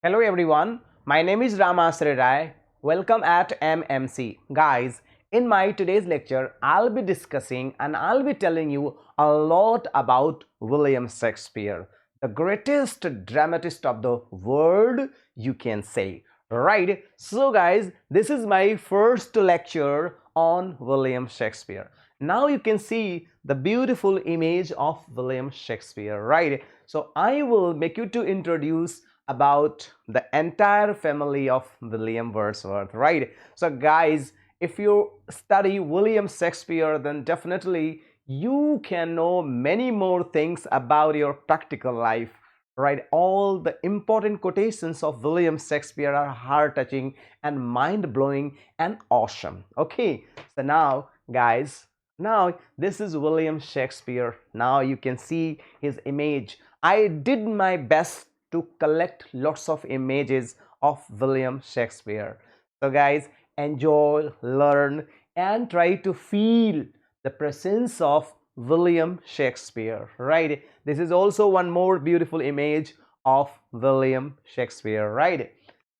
Hello everyone, my name is Ramasri Rai. Welcome at MMC. Guys, in my today's lecture, I'll be discussing and I'll be telling you a lot about William Shakespeare, the greatest dramatist of the world, you can say. Right? So guys, this is my first lecture on William Shakespeare. Now you can see the beautiful image of William Shakespeare, right? So I will make you to introduce about the entire family of William Wordsworth, right? So guys, if you study William Shakespeare, then definitely you can know many more things about your practical life, right? All the important quotations of William Shakespeare are heart-touching and mind-blowing and awesome. Okay, so now guys, now this is William Shakespeare. Now you can see his image. I did my best to collect lots of images of William Shakespeare. So guys, enjoy, learn, and try to feel the presence of William Shakespeare, right? This is also one more beautiful image of William Shakespeare, right?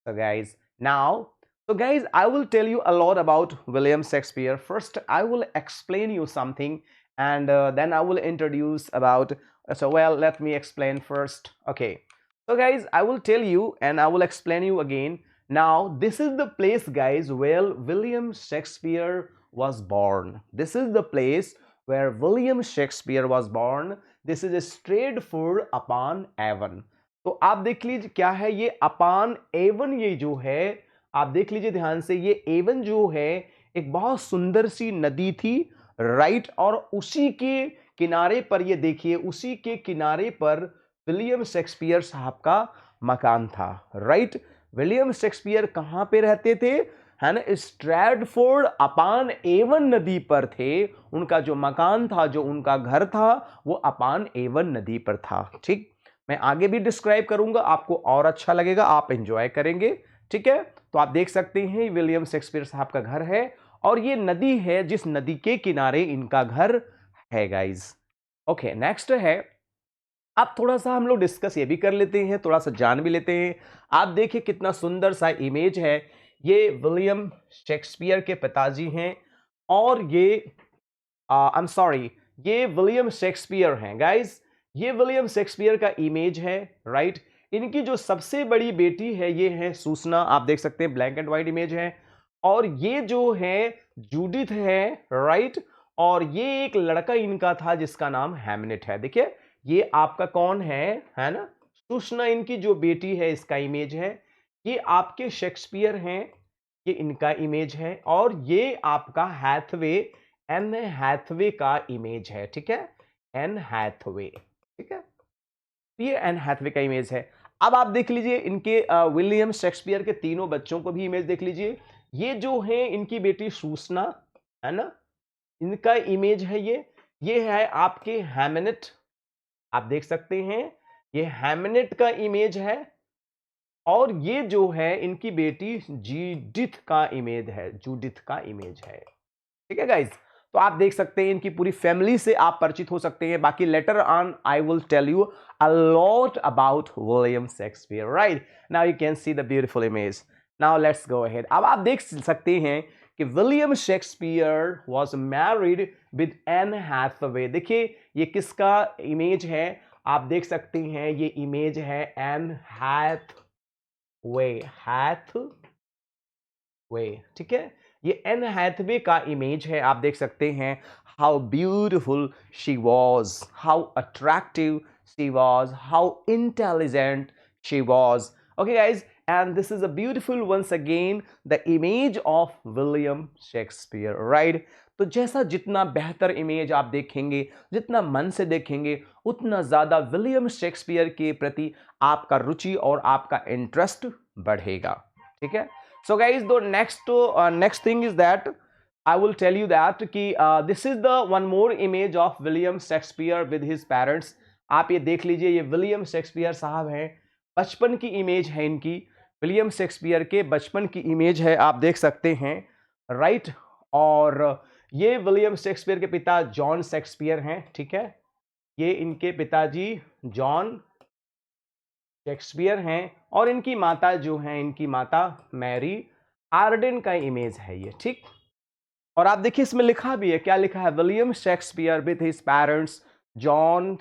So guys, I will tell you a lot about William Shakespeare. First, I will explain you something, and then I will introduce about. Let me explain first. Okay. So guys, I will tell you and I will explain you again. Now, this is the place, guys, where William Shakespeare was born. This is the place where William Shakespeare was born. This is Stratford upon Avon. तो आप देख लीजिए क्या है ये अपान Avon, ये जो है आप देख लीजिए ध्यान से, ये एवन जो है एक बहुत सुंदर सी नदी थी, राइट? और उसी के किनारे पर ये देखिए, उसी के किनारे पर विलियम शेक्सपियर साहब का मकान था, राइट? विलियम शेक्सपियर कहां पे रहते थे, है ना? स्ट्रैटफोर्ड अपान एवन नदी पर थे। उनका जो मकान था, जो उनका घर था, वो अपान एवन नदी पर था। ठीक, मैं आगे भी डिस्क्राइब करूंगा, आपको और अच्छा लगेगा, आप एंजॉय करेंगे। ठीक है, तो आप देख सकते हैं विलियम शेक्सपियर साहब का घर है और ये नदी है जिस नदी के किनारे इनका घर है गाइज। ओके, नेक्स्ट है, अब थोड़ा सा हम लोग डिस्कस ये भी कर लेते हैं, थोड़ा सा जान भी लेते हैं। आप देखिए कितना सुंदर सा इमेज है। ये विलियम शेक्सपियर के पिताजी हैं और ये आई एम सॉरी, ये विलियम शेक्सपियर हैं गाइस। ये विलियम शेक्सपियर का इमेज है, राइट? इनकी जो सबसे बड़ी बेटी है ये है सूसना, आप देख सकते हैं ब्लैक एंड व्हाइट इमेज है। और ये जो है जूडिथ है, राइट? और ये एक लड़का इनका था जिसका नाम हैमनेट है। देखिए ये आपका कौन है ना? सूसना इनकी जो बेटी है, इसका इमेज है। ये आपके शेक्सपियर हैं, ये इनका इमेज है। और ये आपका हैथवे, एन हैथवे का इमेज है। ठीक है, एन हैथवे, ठीक है, ये एन हैथवे का इमेज है। अब आप देख लीजिए इनके विलियम शेक्सपियर के तीनों बच्चों को भी इमेज देख लीजिए। ये जो है इनकी बेटी सूसना, है ना? इनका इमेज है ये है आपके हैमनेट, आप देख सकते हैं ये हैमनेट का इमेज है। और ये जो है इनकी बेटी जूडिथ का इमेज है, जूडिथ का इमेज है। ठीक है गाइज, तो आप देख सकते हैं इनकी पूरी फैमिली से आप परिचित हो सकते हैं। बाकी later on I will tell you a lot about William Shakespeare, right? Now you can see the beautiful image. Now let's go ahead. अब आप देख सकते हैं कि William Shakespeare was married with Anne Hathaway. देखिए ये किसका इमेज है, आप देख सकते हैं ये इमेज है एन हैथवे, हैथवे, ठीक है? ये एन हैथवे का इमेज है, आप देख सकते हैं how beautiful she was, how attractive she was, how intelligent she was. Okay guys, and this is a beautiful once again the image of William Shakespeare, right? तो जैसा जितना बेहतर इमेज आप देखेंगे, जितना मन से देखेंगे, उतना ज्यादा विलियम शेक्सपियर के प्रति आपका रुचि और आपका इंटरेस्ट बढ़ेगा। ठीक है, so guys, the next thing is that I will tell you that कि this is the one more image of William Shakespeare with his parents। आप ये देख लीजिए, ये विलियम शेक्सपियर साहब हैं, बचपन की इमेज है इनकी, विलियम शेक्सपियर के बचपन की इमेज है, आप देख सकते हैं, राइट? और ये विलियम शेक्सपियर के पिता जॉन शेक्सपियर हैं। ठीक है, ये इनके पिताजी जॉन शेक्सपियर हैं और इनकी माता जो हैं, इनकी माता मैरी आर्डन का इमेज है ये, ठीक। और आप देखिए इसमें लिखा भी है, क्या लिखा है, William Shakespeare with his parents John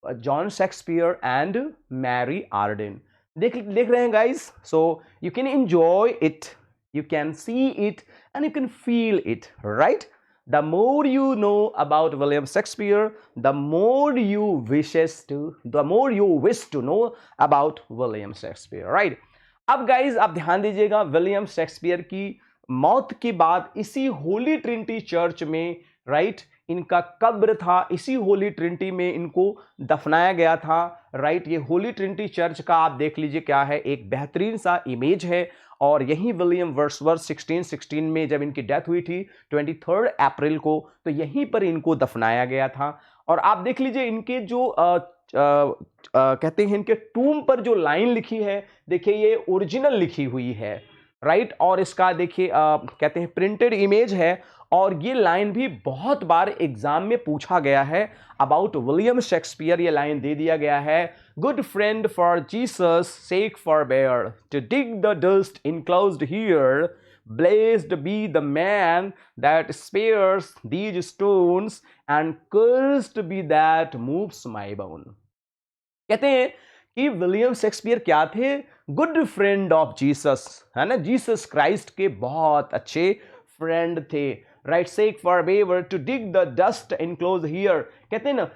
John Shakespeare and Mary Arden. देख रहे हैं guys, so you can enjoy it, you can see it and you can feel it, right? The more you know about William Shakespeare, the more you wish to know about William Shakespeare, right? अब guys आप ध्यान दीजिएगा, William Shakespeare की मौत के बाद इसी Holi Trinity church में, राइट, इनका कब्र था, इसी होली ट्रिनिटी में इनको दफनाया गया था, राइट। ये होली ट्रिनिटी चर्च का आप देख लीजिए क्या है, एक बेहतरीन सा इमेज है। और यही विलियम वर्ड्सवर्थ 1616 में जब इनकी डेथ हुई थी 23 अप्रैल को, तो यहीं पर इनको दफनाया गया था। और आप देख लीजिए इनके जो कहते हैं इनके टूम पर जो लाइन लिखी है, देखिए ये ओरिजिनल लिखी हुई है, राइट। और इसका देखिए कहते हैं प्रिंटेड इमेज है। और ये लाइन भी बहुत बार एग्जाम में पूछा गया है अबाउट विलियम शेक्सपियर। ये लाइन दे दिया गया है, good friend for Jesus sake forbear to dig the dust enclosed here, blessed be the man that spares these stones and cursed be that moves my bone। कहते हैं कि William Shakespeare क्या थे, good friend of Jesus, है ना, Jesus Christ के बहुत अच्छे फ्रेंड थे, right. Sake forbear to dig the dust enclose here, कहते हैं ना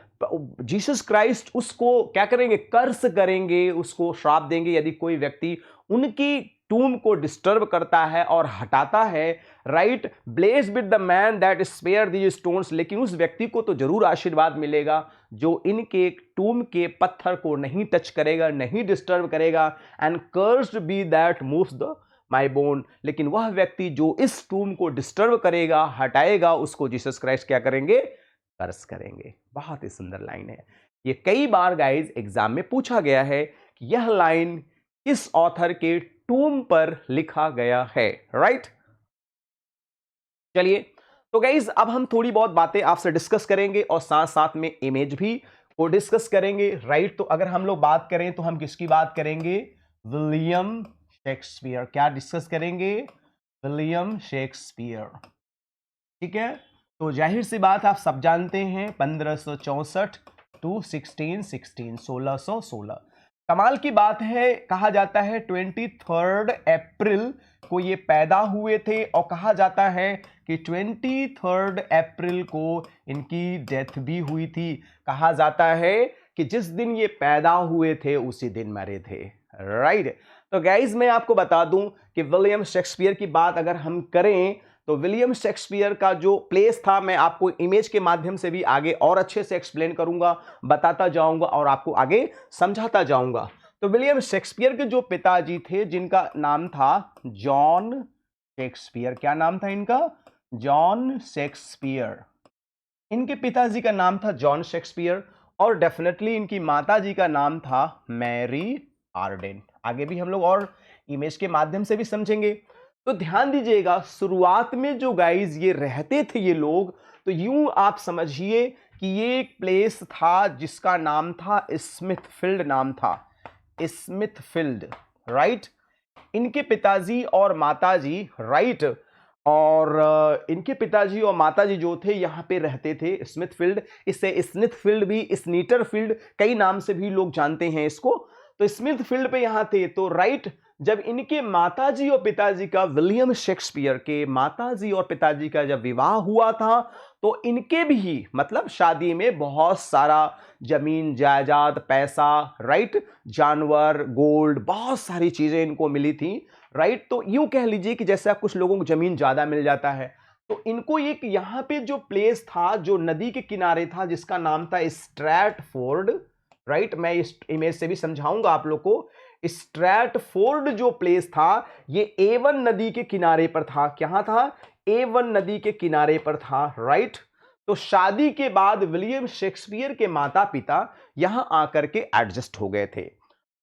जीसस क्राइस्ट उसको क्या करेंगे, कर्स करेंगे, उसको श्राप देंगे यदि कोई व्यक्ति उनकी टूम को डिस्टर्ब करता है और हटाता है, right. Blessed with the man that spare these stones, लेकिन उस व्यक्ति को तो जरूर आशीर्वाद मिलेगा जो इनके टूम के पत्थर को नहीं टच करेगा, नहीं डिस्टर्ब करेगा। And cursed be that moves the my bone, लेकिन वह व्यक्ति जो इस टूम को डिस्टर्ब करेगा, हटाएगा, उसको जीसस क्राइस्ट क्या करेंगे, कर्स करेंगे। बहुत ही सुंदर लाइन है ये, कई बार गाइज एग्जाम में पूछा गया है कि यह लाइन किस ऑथर के टूम पर लिखा गया है, राइट। चलिए तो गाइज अब हम थोड़ी बहुत बातें आपसे डिस्कस करेंगे और साथ साथ में इमेज भी को डिस्कस करेंगे, राइट। तो अगर हम लोग बात करें तो हम किसकी बात करेंगे, विलियम शेक्सपियर। क्या डिस्कस करेंगे, विलियम शेक्सपियर, ठीक है। तो जाहिर सी बात आप सब जानते हैं 1564 टू 1616, 1616। कमाल की बात है, कहा जाता है 23 अप्रैल को ये पैदा हुए थे और कहा जाता है कि 23 अप्रैल को इनकी डेथ भी हुई थी। कहा जाता है कि जिस दिन ये पैदा हुए थे उसी दिन मरे थे, राइट। तो गाइज मैं आपको बता दूं कि विलियम शेक्सपियर की बात अगर हम करें तो विलियम शेक्सपियर का जो प्लेस था, मैं आपको इमेज के माध्यम से भी आगे और अच्छे से एक्सप्लेन करूंगा, बताता जाऊंगा और आपको आगे समझाता जाऊंगा। तो विलियम शेक्सपियर के जो पिताजी थे जिनका नाम था जॉन शेक्सपियर, क्या नाम था इनका, जॉन शेक्सपियर। इनके पिताजी का नाम था जॉन शेक्सपियर और डेफिनेटली इनकी माताजी का नाम था मैरी आर्डेन। आगे भी हम लोग और इमेज के माध्यम से भी समझेंगे। तो ध्यान दीजिएगा, शुरुआत में जो गाइज ये रहते थे ये लोग, तो यूं आप समझिए कि ये एक प्लेस था जिसका नाम था स्मिथफील्ड, नाम था स्मिथफील्ड, राइट। इनके पिताजी और माताजी, राइट, और इनके पिताजी और माताजी जो थे यहाँ पे रहते थे स्मिथफील्ड। इससे स्मिथफील्ड भी, स्नीटरफील्ड, कई नाम से भी लोग जानते हैं इसको। तो स्मिथफील्ड पे यहाँ थे। तो राइट, जब इनके माताजी और पिताजी का, विलियम शेक्सपियर के माताजी और पिताजी का जब विवाह हुआ था, तो इनके भी मतलब शादी में बहुत सारा जमीन जायदाद, पैसा, राइट, जानवर, गोल्ड, बहुत सारी चीजें इनको मिली थी, राइट। तो यूं कह लीजिए कि जैसे कुछ लोगों को जमीन ज्यादा मिल जाता है, तो इनको एक यहाँ पे जो प्लेस था जो नदी के किनारे था जिसका नाम था स्ट्रैटफोर्ड, राइट। मैं इस इमेज से भी समझाऊंगा आप लोग को। स्ट्रैटफोर्ड जो प्लेस था ये एवन नदी के किनारे पर था। क्या था, एवन नदी के किनारे पर था, राइट। तो शादी के बाद विलियम शेक्सपियर के माता पिता यहां आकर के एडजस्ट हो गए थे।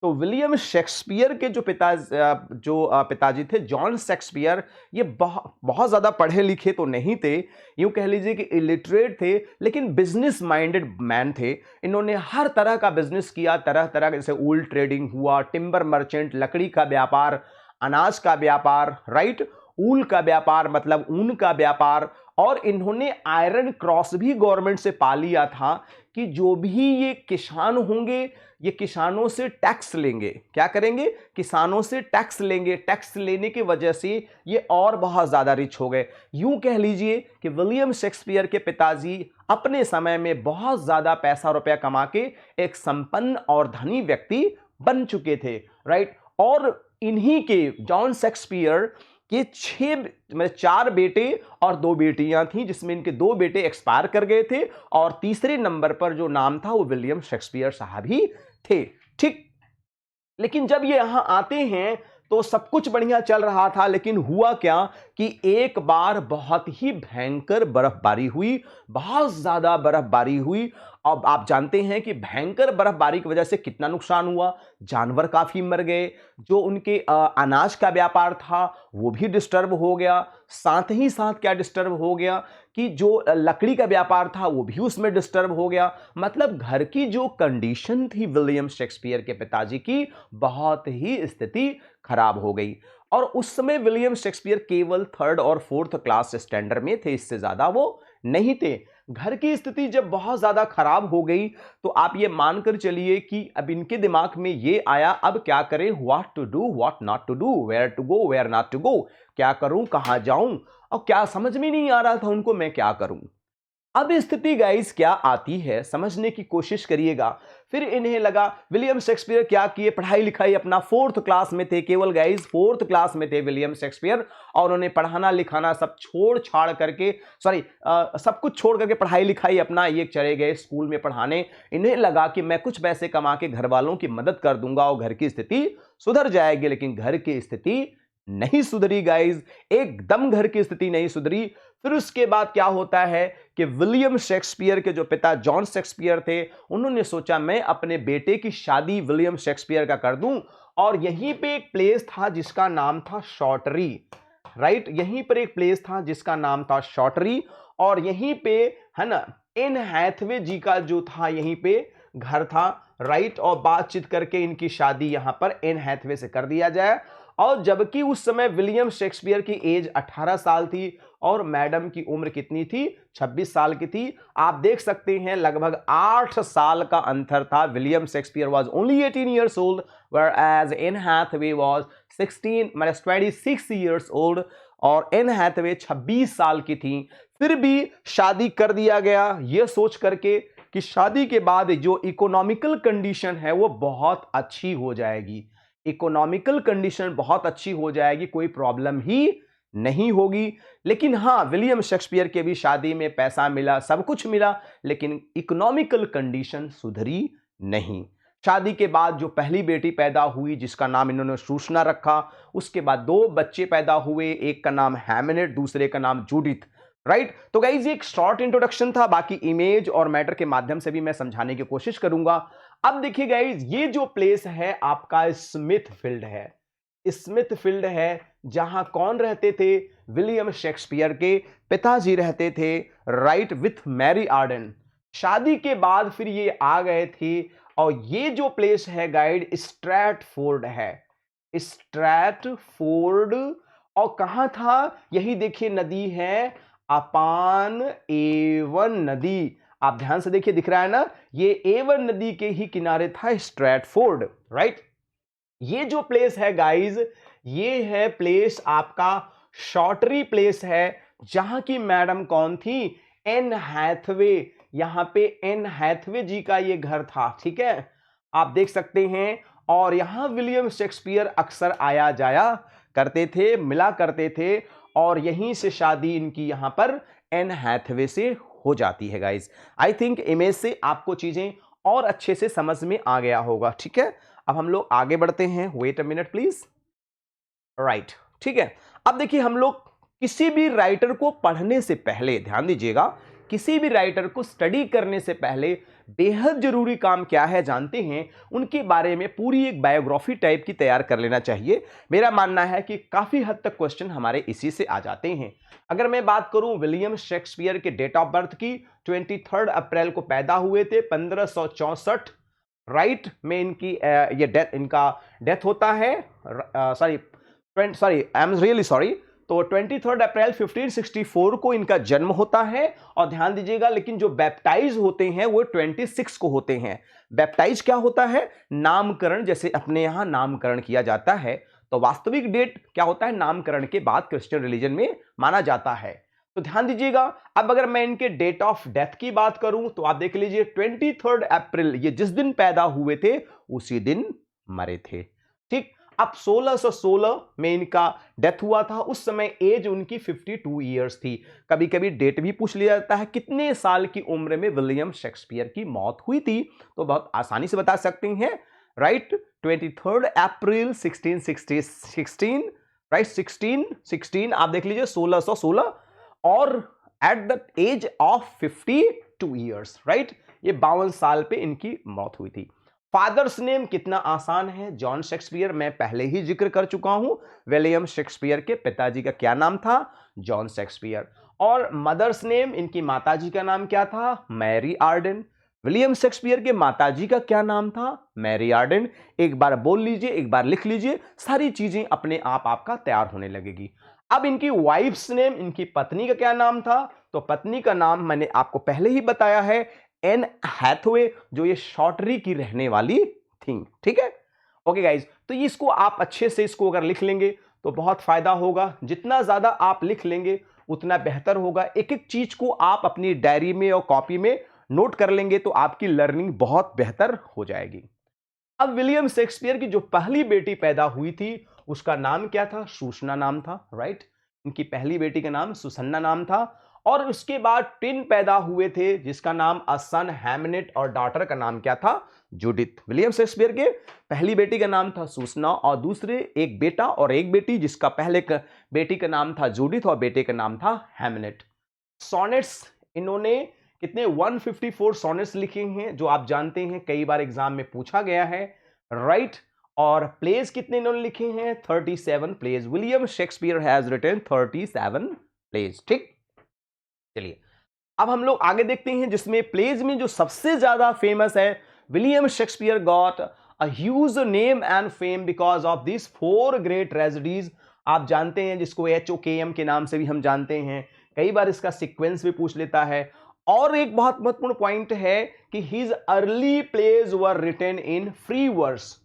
तो विलियम शेक्सपियर के जो पिताजी थे जॉन शेक्सपियर, ये बहुत ज़्यादा पढ़े लिखे तो नहीं थे, यूँ कह लीजिए कि इलिटरेट थे, लेकिन बिजनेस माइंडेड मैन थे। इन्होंने हर तरह का बिजनेस किया, तरह तरह का, जैसे वूल ट्रेडिंग हुआ, टिम्बर मर्चेंट, लकड़ी का व्यापार, अनाज का व्यापार, राइट, ऊल का व्यापार मतलब ऊन का व्यापार। और इन्होंने आयरन क्रॉस भी गवर्नमेंट से पा लिया था कि जो भी ये किसान होंगे, ये किसानों से टैक्स लेंगे। क्या करेंगे? किसानों से टैक्स लेंगे। टैक्स लेने की वजह से ये और बहुत ज्यादा रिच हो गए। यूं कह लीजिए कि विलियम शेक्सपियर के पिताजी अपने समय में बहुत ज्यादा पैसा रुपया कमा के एक संपन्न और धनी व्यक्ति बन चुके थे, राइट। और इन्हीं के जॉन शेक्सपियर के 4 बेटे और 2 बेटियां थी, जिसमें इनके 2 बेटे एक्सपायर कर गए थे और तीसरे नंबर पर जो नाम था वो विलियम शेक्सपियर साहब ही थे, ठीक। लेकिन जब ये यहां आते हैं तो सब कुछ बढ़िया चल रहा था, लेकिन हुआ क्या कि एक बार बहुत ही भयंकर बर्फबारी हुई, बहुत ज्यादा बर्फबारी हुई। अब आप जानते हैं कि भयंकर बर्फबारी की वजह से कितना नुकसान हुआ, जानवर काफी मर गए, जो उनके अनाज का व्यापार था वो भी डिस्टर्ब हो गया। साथ ही साथ क्या डिस्टर्ब हो गया कि जो लकड़ी का व्यापार था वो भी उसमें डिस्टर्ब हो गया। मतलब घर की जो कंडीशन थी विलियम शेक्सपियर के पिताजी की, बहुत ही स्थिति खराब हो गई। और उस समय विलियम शेक्सपियर केवल 3rd और 4th क्लास स्टैंडर्ड में थे, इससे ज्यादा वो नहीं थे। घर की स्थिति जब बहुत ज्यादा खराब हो गई तो आप ये मानकर चलिए कि अब इनके दिमाग में ये आया, अब क्या करें, what to do what not to do, where to go where not to go, क्या करूं कहां जाऊं, और क्या समझ में नहीं आ रहा था उनको मैं क्या करूं। अब स्थिति गाइस क्या आती है समझने की कोशिश करिएगा। फिर इन्हें लगा, विलियम शेक्सपियर क्या किए, पढ़ाई लिखाई अपना 4th क्लास में थे, केवल गाइस 4th क्लास में थे विलियम शेक्सपियर, और उन्होंने पढ़ाना लिखाना सब छोड़ छाड़ करके, सब कुछ छोड़ करके पढ़ाई लिखाई अपना ये चले गए स्कूल में पढ़ाने। इन्हें लगा कि मैं कुछ पैसे कमा के घर वालों की मदद कर दूंगा और घर की स्थिति सुधर जाएगी, लेकिन घर की स्थिति नहीं सुधरी गाइस, एकदम घर की स्थिति नहीं सुधरी। फिर उसके बाद क्या होता है कि विलियम शेक्सपियर के जो पिता जॉन शेक्सपियर थे, उन्होंने सोचा मैं अपने बेटे की शादी विलियम शेक्सपियर का कर दूं। और यहीं पे एक प्लेस था जिसका नाम था शॉटरी, राइट, यहीं पर एक प्लेस था जिसका नाम था शॉटरी, और यहीं पे है ना एन हैथवे जी का जो था यहीं पे घर था, राइट। और बातचीत करके इनकी शादी यहां पर एन हैथवे से कर दिया जाए। और जबकि उस समय विलियम शेक्सपियर की एज 18 साल थी और मैडम की उम्र कितनी थी, 26 साल की थी। आप देख सकते हैं लगभग 8 साल का अंतर था। William Shakespeare was only 18 years old whereas Anne Hathaway was 26 years old, और एन हैथवे 26 साल की थी। फिर भी शादी कर दिया गया यह सोच करके कि शादी के बाद जो इकोनॉमिकल कंडीशन है वो बहुत अच्छी हो जाएगी, इकोनॉमिकल कंडीशन बहुत अच्छी हो जाएगी, कोई प्रॉब्लम ही नहीं होगी। लेकिन हां, विलियम शेक्सपियर के भी शादी में पैसा मिला, सब कुछ मिला, लेकिन इकोनॉमिकल कंडीशन सुधरी नहीं। शादी के बाद जो पहली बेटी पैदा हुई जिसका नाम इन्होंने सूसना रखा, उसके बाद 2 बच्चे पैदा हुए, एक का नाम हैमनेट, दूसरे का नाम जूडिथ, राइट। तो गाइस ये एक शॉर्ट इंट्रोडक्शन था, बाकी इमेज और मैटर के माध्यम से भी मैं समझाने की कोशिश करूंगा। अब देखिए गाइस, ये जो प्लेस है आपका स्मिथ फील्ड है, स्मिथ फील्ड है, जहां कौन रहते थे, विलियम शेक्सपियर के पिताजी रहते थे, राइट, विथ मैरी आर्डन। शादी के बाद फिर ये आ गए थे, और ये जो प्लेस है गाइड स्ट्रैटफोर्ड है, स्ट्रैटफोर्ड। और कहां था, यही देखिए नदी है अपान एवन नदी, आप ध्यान से देखिए दिख रहा है ना, ये एवन नदी के ही किनारे था स्ट्रैटफोर्ड, राइट। ये जो प्लेस है गाइज, ये है प्लेस आपका शॉटरी प्लेस है, जहां की मैडम कौन थी, एन हैथवे। यहां पे एन हैथवे जी का ये घर था, ठीक है, आप देख सकते हैं। और यहां विलियम शेक्सपियर अक्सर आया जाया करते थे, मिला करते थे, और यहीं से शादी इनकी यहां पर एन हैथवे से हो जाती है गाइज। आई थिंक इमेज से आपको चीजें और अच्छे से समझ में आ गया होगा, ठीक है। अब हम लोग आगे बढ़ते हैं, wait a minute please, right, ठीक है। अब देखिए हम लोग किसी भी राइटर को पढ़ने से पहले, ध्यान दीजिएगा, किसी भी राइटर को स्टडी करने से पहले बेहद जरूरी काम क्या है जानते हैं, उनके बारे में पूरी एक बायोग्राफी टाइप की तैयार कर लेना चाहिए। मेरा मानना है कि काफी हद तक क्वेश्चन हमारे इसी से आ जाते हैं। अगर मैं बात करूं विलियम शेक्सपियर के डेट ऑफ बर्थ की, 23 अप्रैल को पैदा हुए थे 1564 राइट में इनकी ये डेथ, इनका डेथ होता है, sorry I am really sorry, तो 23 अप्रैल 1564 को इनका जन्म होता है। और ध्यान दीजिएगा, लेकिन जो बैप्टाइज होते हैं वो 26 को होते हैं। बैप्टाइज क्या होता है? नामकरण, जैसे अपने यहां नामकरण किया जाता है, तो वास्तविक डेट क्या होता है? नामकरण के बाद क्रिश्चियन रिलीजन में माना जाता है। तो ध्यान दीजिएगा, अब अगर मैं इनके डेट ऑफ डेथ की बात करूं तो आप देख लीजिए 23 अप्रैल, ये जिस दिन पैदा हुए थे उसी दिन मरे थे। ठीक, अब 1616 में इनका डेथ हुआ था, उस समय एज उनकी 52 ईयर्स थी। कभी कभी डेट भी पूछ लिया जाता है कितने साल की उम्र में विलियम शेक्सपियर की मौत हुई थी, तो बहुत आसानी से बता सकते हैं, राइट। 23 अप्रैल 1616, राइट, 1616 आप देख लीजिए 1616, और at the age of 52 years, right, ये 52 साल पे इनकी मौत हुई थी। फादर्स नेम कितना आसान है, जॉन शेक्सपियर, मैं पहले ही जिक्र कर चुका हूं। विलियम शेक्सपियर के पिताजी का क्या नाम था? John Shakespeare. और मदर्स नेम, इनकी माताजी का नाम क्या था? Mary Ardern. विलियम शेक्सपियर के माताजी का क्या नाम था? Mary Arden. एक बार बोल लीजिए, एक बार लिख लीजिए, सारी चीजें अपने आप आपका तैयार होने लगेगी। अब इनकी वाइफ्स नेम, इनकी पत्नी का क्या नाम था? तो पत्नी का नाम मैंने आपको पहले ही बताया है, एन हैथवे, जो ये शॉर्टरी की रहने वाली थी। ठीक है, ओके गाइज, तो इसको आप अच्छे से इसको अगर लिख लेंगे तो बहुत फायदा होगा। जितना ज्यादा आप लिख लेंगे उतना बेहतर होगा। एक एक चीज को आप अपनी डायरी में और कॉपी में नोट कर लेंगे तो आपकी लर्निंग बहुत बेहतर हो जाएगी। अब विलियम शेक्सपियर की जो पहली बेटी पैदा हुई थी उसका नाम क्या था? सूसन्ना नाम था, राइट। इनकी पहली बेटी का नाम सुसन्ना नाम था। और उसके बाद ट्विन पैदा हुए थे जिसका नाम सन हैमनेट, और डॉटर का नाम क्या था? जूडिथ। विलियम शेक्सपियर के पहली बेटी का नाम था सूसन्ना और दूसरे एक बेटा और एक बेटी, जिसका पहले बेटी का नाम था जूडिथ और बेटे का नाम था हैमनेट। सोनेट्स इन्होंने कितने? 154 सोनेट्स लिखे हैं, जो आप जानते हैं कई बार एग्जाम में पूछा गया है, राइट। और प्लेज कितने इन्होंने लिखे हैं? 37 plays. William Shakespeare has written 37 plays. ठीक, चलिए अब हम लोग आगे देखते हैं, जिसमें प्लेज में जो सबसे ज्यादा फेमस है, William Shakespeare got a huge name and fame because of this 4 great tragedies. आप जानते हैं जिसको HOKM के नाम से भी हम जानते हैं, कई बार इसका सीक्वेंस भी पूछ लेता है। और एक बहुत महत्वपूर्ण पॉइंट है कि his early plays were written in free verse.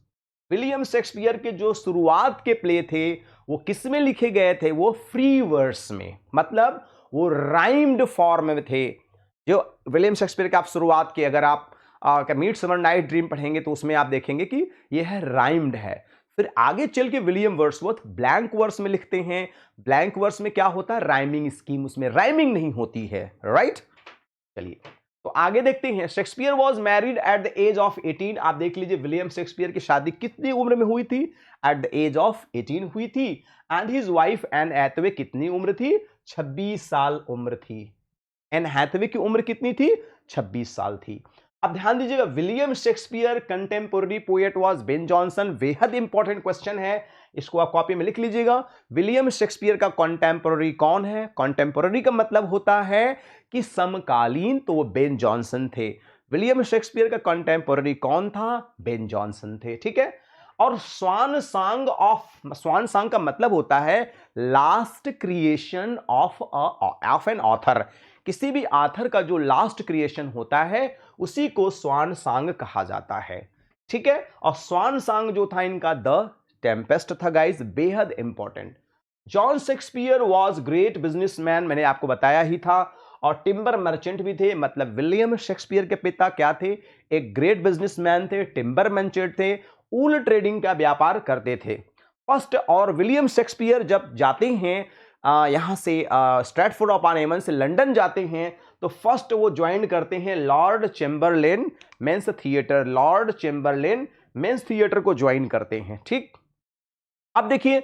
William Shakespeare के जो शुरुआत के प्ले थे वो किस में लिखे गए थे? वो फ्री वर्स में, मतलब वो राइम्ड फॉर्म में थे। जो विलियम शेक्सपियर के आप शुरुआत के, अगर आप मीट समर नाइट ड्रीम पढ़ेंगे तो उसमें आप देखेंगे कि यह है राइम्ड है। फिर आगे चल के विलियम वर्ड्सवर्थ ब्लैंक वर्स में लिखते हैं। ब्लैंक वर्स में क्या होता है? राइमिंग स्कीम, उसमें राइमिंग नहीं होती है, राइट। चलिए तो आगे देखते हैं। Shakespeare was married at the age of 18। आप देख लीजिए विलियम शेक्सपियर की शादी कितनी उम्र में हुई थी? एट द एज ऑफ 18 हुई थी। And his wife Anne Hathaway कितनी उम्र थी? 26 साल उम्र थी। एन हैथवे की उम्र कितनी थी? 26 साल थी। अब ध्यान दीजिएगा, William Shakespeare contemporary poet was Ben Jonson. बेहद इंपॉर्टेंट क्वेश्चन है, इसको आप कॉपी में लिख लीजिएगा। विलियम शेक्सपियर का कंटेम्पोररी कौन है? कंटेम्पोररी का मतलब होता है कि समकालीन, तो वो बेन जॉनसन थे। विलियम शेक्सपियर का कंटेम्पोररी कौन था? बेन जॉनसन थे। ठीक है। और स्वान सांग का मतलब होता है last creation of an author. किसी भी ऑथर का जो लास्ट क्रिएशन होता है उसी को स्वान सांग कहा जाता है। ठीक है। और स्वान सांग जो था इनका द टेम्पेस्ट था गाइस, बेहद important. John Shakespeare was great businessman, मैंने आपको बताया ही था, और टिम्बर मर्चेंट भी थे। मतलब विलियम शेक्सपियर के पिता क्या थे? एक ग्रेट बिजनेसमैन थे, टिम्बर मर्चेंट थे, ऊल ट्रेडिंग का व्यापार करते थे फर्स्ट। और विलियम शेक्सपियर जब जाते हैं यहां से स्ट्रैटफोर्ड अपॉन एवन से लंदन जाते हैं, तो फर्स्ट वो ज्वाइन करते हैं Lord Chamberlain men's theatre. Lord Chamberlain men's theatre को ज्वाइन करते हैं। ठीक। अब देखिए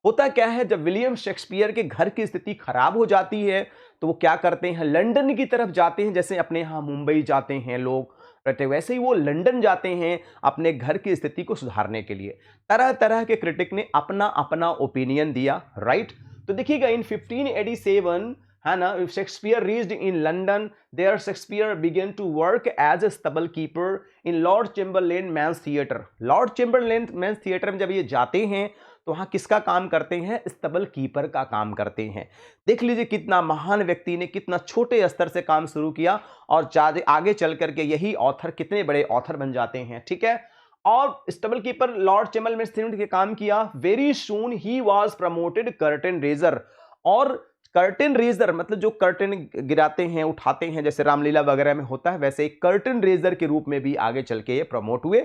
होता क्या है, जब विलियम शेक्सपियर के घर की स्थिति खराब हो जाती है तो वो क्या करते हैं? लंदन की तरफ जाते हैं। जैसे अपने यहां मुंबई जाते हैं लोग, रहते, वैसे ही वो लंदन जाते हैं अपने घर की स्थिति को सुधारने के लिए। तरह तरह के क्रिटिक ने अपना अपना ओपिनियन दिया, राइट। तो देखिएगा इन 1587 है ना, Shakespeare reached in London, there Shakespeare began to work as a stable keeper in Lord Chamberlain men's theatre. Lord Chamberlain men's theatre में जब ये जाते हैं तो वहां किसका काम करते हैं? स्टबल कीपर का काम करते हैं। देख लीजिए कितना महान व्यक्ति ने कितना छोटे स्तर से काम शुरू किया और आगे चल करके यही ऑथर कितने बड़े ऑथर बन जाते हैं, ठीक है। और stable keeper Lord Chamberlain men's के काम किया। Very soon he was promoted curtain raiser. और कर्टेन रेजर मतलब जो कर्टेन गिराते हैं, उठाते हैं, जैसे रामलीला वगैरह में होता है, वैसे एक कर्टेन रेजर के रूप में भी आगे चल के ये प्रमोट हुए।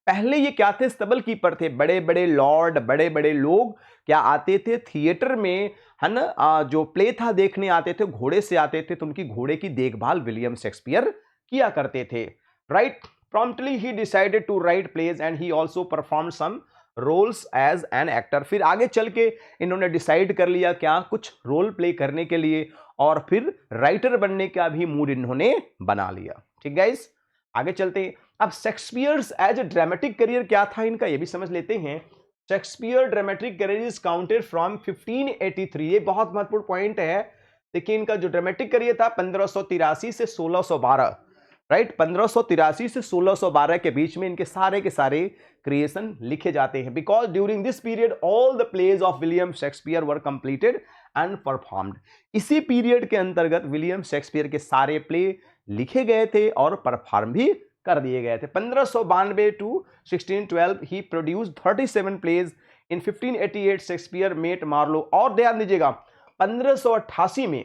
पहले ये क्या थे? स्टबल कीपर थे। बड़े बड़े लॉर्ड, बड़े बड़े लोग क्या आते थे थिएटर में, है ना, जो प्ले था देखने आते थे, घोड़े से आते थे, तो उनकी घोड़े की देखभाल विलियम शेक्सपियर किया करते थे, right. Promptly he decided to write plays and he also perform some roles as an actor. फिर आगे चल के इन्होंने डिसाइड कर लिया क्या, कुछ रोल प्ले करने के लिए, और फिर राइटर बनने का भी मूड इन्होंने बना लिया, ठीक गाइस। आगे चलते हैं। अब Shakespeare's as a dramatic career क्या था इनका, ये भी समझ लेते हैं। Shakespeare dramatic career is counted from 1583। ये बहुत महत्वपूर्ण पॉइंट है। देखिए इनका जो ड्रामेटिक करियर था 1583 से 1612, राइट। 1583 से 1612 के बीच में इनके सारे के सारे क्रिएशन लिखे जाते हैं। Because during this period all the plays of William Shakespeare were completed and performed. इसी पीरियड के अंतर्गत विलियम शेक्सपियर के सारे प्ले लिखे गए थे और परफॉर्म भी कर दिए गए थे। 1592 to 1612 he produced 37 plays. In 1588 Shakespeare met Marlowe. और ध्यान दीजिएगा 1588 में,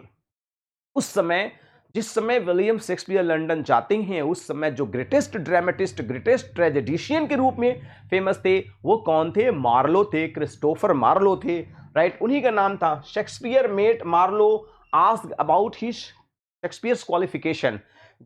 उस समय जिस समय विलियम शेक्सपियर लंदन जाते हैं, उस समय जो ग्रेटेस्ट ड्रामेटिस्ट, ग्रेटेस्ट ट्रेजेडिशियन के रूप में फेमस थे, वो कौन थे? मार्लो थे, क्रिस्टोफर मार्लो थे, राइट। उन्हीं का नाम था। Shakespeare met Marlowe, asked about his Shakespeare's qualification.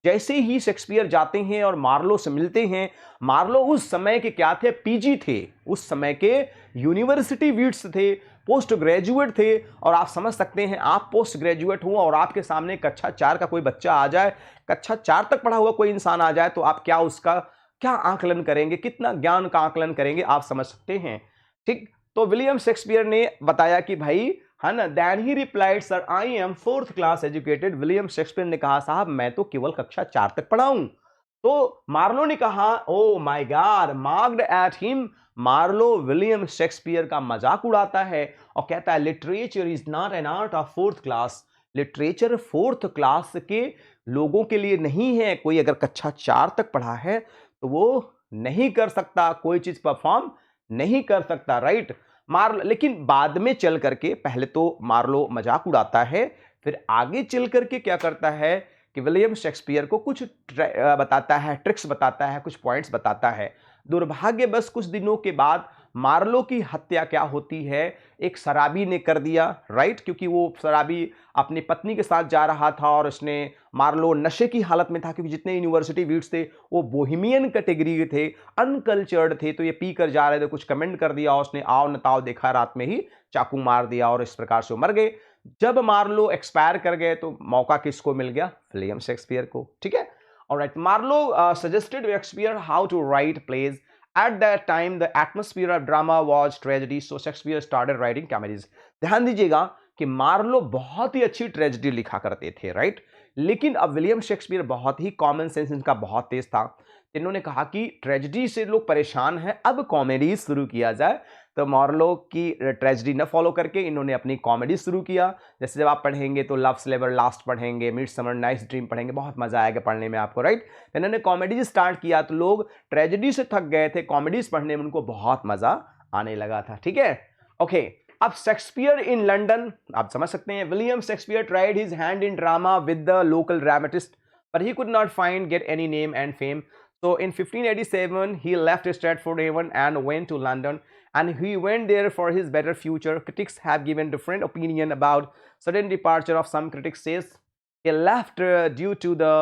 जैसे ही शेक्सपियर जाते हैं और मार्लो से मिलते हैं, मार्लो उस समय के क्या थे? पीजी थे, उस समय के यूनिवर्सिटी वीट्स थे, पोस्ट ग्रेजुएट थे। और आप समझ सकते हैं, आप पोस्ट ग्रेजुएट हुआ और आपके सामने कक्षा 4 का कोई बच्चा आ जाए, कक्षा 4 तक पढ़ा हुआ कोई इंसान आ जाए, तो आप क्या उसका क्या आकलन करेंगे, कितना ज्ञान का आकलन करेंगे, आप समझ सकते हैं, ठीक। तो विलियम शेक्सपियर ने बताया कि भाई, है ना, then he replied sir I am 4th class educated. William Shakespeare ने कहा साहब मैं तो केवल कक्षा 4 तक पढ़ा हूं। तो मार्लो ने कहा oh my god, mocked at him. Marlowe William Shakespeare का मजाक उड़ाता है और कहता है literature is not an art of 4th class. Literature 4th class के लोगों के लिए नहीं है। कोई अगर कक्षा 4 तक पढ़ा है तो वो नहीं कर सकता, कोई चीज परफॉर्म नहीं कर सकता, राइट। मार्लो लेकिन बाद में चल करके, पहले तो मार्लो मजाक उड़ाता है, फिर आगे चल करके क्या करता है कि विलियम शेक्सपियर को कुछ बताता है, ट्रिक्स बताता है, कुछ पॉइंट्स बताता है। दुर्भाग्य बस कुछ दिनों के बाद मार्लो की हत्या क्या होती है, एक शराबी ने कर दिया, राइट। क्योंकि वो शराबी अपनी पत्नी के साथ जा रहा था और उसने, मार्लो नशे की हालत में था, क्योंकि जितने यूनिवर्सिटी वीट्स थे वो बोहेमियन कैटेगरी के थे, अनकल्चर्ड थे, तो ये पी कर जा रहे थे, कुछ कमेंट कर दिया, उसने आओ नताओ देखा, रात में ही चाकू मार दिया और इस प्रकार से वो मर गए। जब मार्लो एक्सपायर कर गए तो मौका किसको मिल गया? विलियम शेक्सपियर को, ठीक है। Alright, Marlowe suggested Shakespeare how to write plays. At that time, the atmosphere of drama was tragedy, so Shakespeare started writing comedies. ध्यान दीजिएगा कि मार्लो बहुत ही अच्छी ट्रेजेडी लिखा करते थे, राइट। लेकिन अब विलियम शेक्सपियर बहुत ही कॉमन सेंस इनका बहुत तेज था। इन्होंने कहा कि ट्रेजेडी से लोग परेशान हैं, अब कॉमेडी शुरू किया जाए। तो मार्लो की ट्रेजेडी न फॉलो करके इन्होंने अपनी कॉमेडी शुरू किया। जैसे जब आप पढ़ेंगे तो लव स्लेवर लास्ट पढ़ेंगे, मिडसमर नाइट्स ड्रीम पढ़ेंगे, बहुत मजा आएगा पढ़ने में आपको, राइट। इन्होंने कॉमेडी स्टार्ट किया तो लोग ट्रेजेडी से थक गए थे, कॉमेडीज पढ़ने में उनको बहुत मजा आने लगा था, ठीक है। ओके, अब शेक्सपियर इन लंदन, आप समझ सकते हैं। William Shakespeare tried his hand in drama with the local dramatist, but he could not get any name and fame. So in 1587, he left Stratford-on-Avon and went to London, and he went there for his better future. Critics have given different opinion about sudden departure of some critics says he left due to the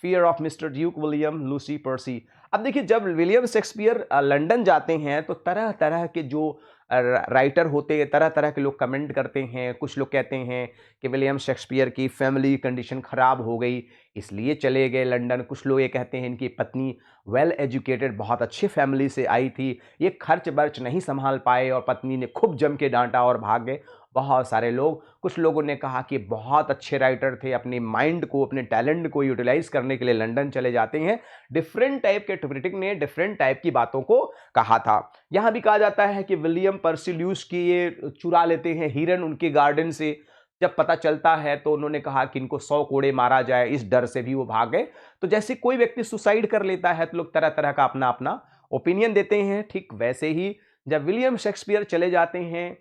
fear of Mr. Duke William Lucy Percy. अब देखिए जब William Shakespeare London जाते हैं तो तरह तरह के जो राइटर होते तरह तरह के लोग कमेंट करते हैं। कुछ लोग कहते हैं कि विलियम शेक्सपियर की फैमिली कंडीशन ख़राब हो गई इसलिए चले गए लंदन। कुछ लोग ये कहते हैं इनकी पत्नी वेल एजुकेटेड बहुत अच्छी फैमिली से आई थी, ये खर्च बर्च नहीं संभाल पाए और पत्नी ने खूब जम के डांटा और भाग गए। बहुत सारे लोग, कुछ लोगों ने कहा कि बहुत अच्छे राइटर थे, अपने माइंड को अपने टैलेंट को यूटिलाइज करने के लिए लंदन चले जाते हैं। डिफरेंट टाइप के क्रिटिक ने डिफरेंट टाइप की बातों को कहा था। यहाँ भी कहा जाता है कि विलियम पर्सिल्यूस की ये चुरा लेते हैं हिरन उनके गार्डन से। जब पता चलता है तो उन्होंने कहा कि इनको 100 कोड़े मारा जाए, इस डर से भी वो भाग गए। तो जैसे कोई व्यक्ति सुसाइड कर लेता है तो लोग तरह तरह का अपना अपना ओपिनियन देते हैं, ठीक वैसे ही जब विलियम शेक्सपियर चले जाते हैं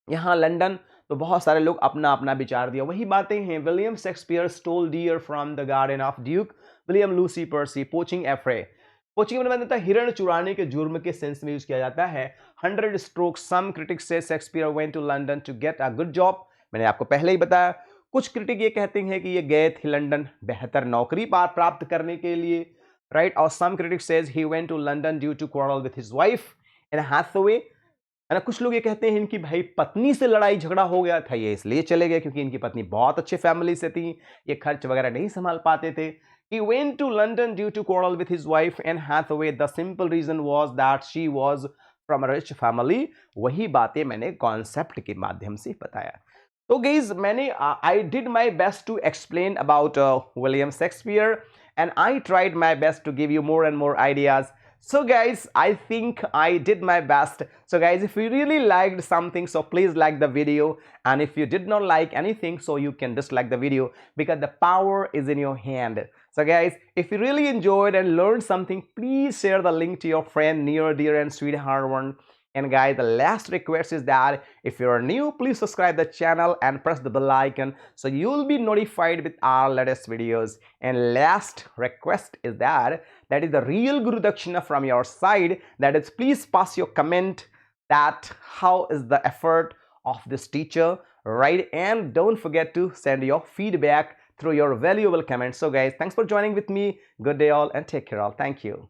यहाँ लंदन तो बहुत सारे लोग अपना अपना विचार दिया। वही बातें हैं, William Shakespeare stole deer from the garden of Duke William Lucy Percy poaching affray. Poaching में मतलब हिरण चुराने के जुर्म के सेंस में यूज किया जाता है। 100 स्ट्रोक्स सम क्रिटिक्स से Shakespeare went to London to get a good job. मैंने आपको पहले ही बताया। कुछ क्रिटिक ये कहते हैं कि ये गए थे लंदन बेहतर नौकरी प्राप्त करने के लिए, राइट। और some critics says he went to London due to quarrel with his wife Anne Hathaway, है ना। कुछ लोग ये कहते हैं इनकी भाई पत्नी से लड़ाई झगड़ा हो गया था, ये इसलिए चले गए क्योंकि इनकी पत्नी बहुत अच्छे फैमिली से थी, ये खर्च वगैरह नहीं संभाल पाते थे। He went to London due to quarrel with his wife Anne Hathaway. The simple reason was that she was from a rich family. वही बातें मैंने कॉन्सेप्ट के माध्यम से बताया। तो गाइज मैंने I did my best to explain about William Shakespeare and I tried my best to give you more and more ideas. So guys, I think I did my best. So guys, if you really liked something, so please like the video, and if you did not like anything, so you can dislike the video, because the power is in your hand. So guys, if you really enjoyed and learned something, please share the link to your friend, near, dear and sweetheart one. And guys, the last request is that if you are new, please subscribe the channel and press the bell icon so you'll be notified with our latest videos. And last request is that is the real Guru Dakshina from your side, that is please pass your comment that how is the effort of this teacher, right? And don't forget to send your feedback through your valuable comments. So guys, thanks for joining with me. Good day all and take care all. Thank you.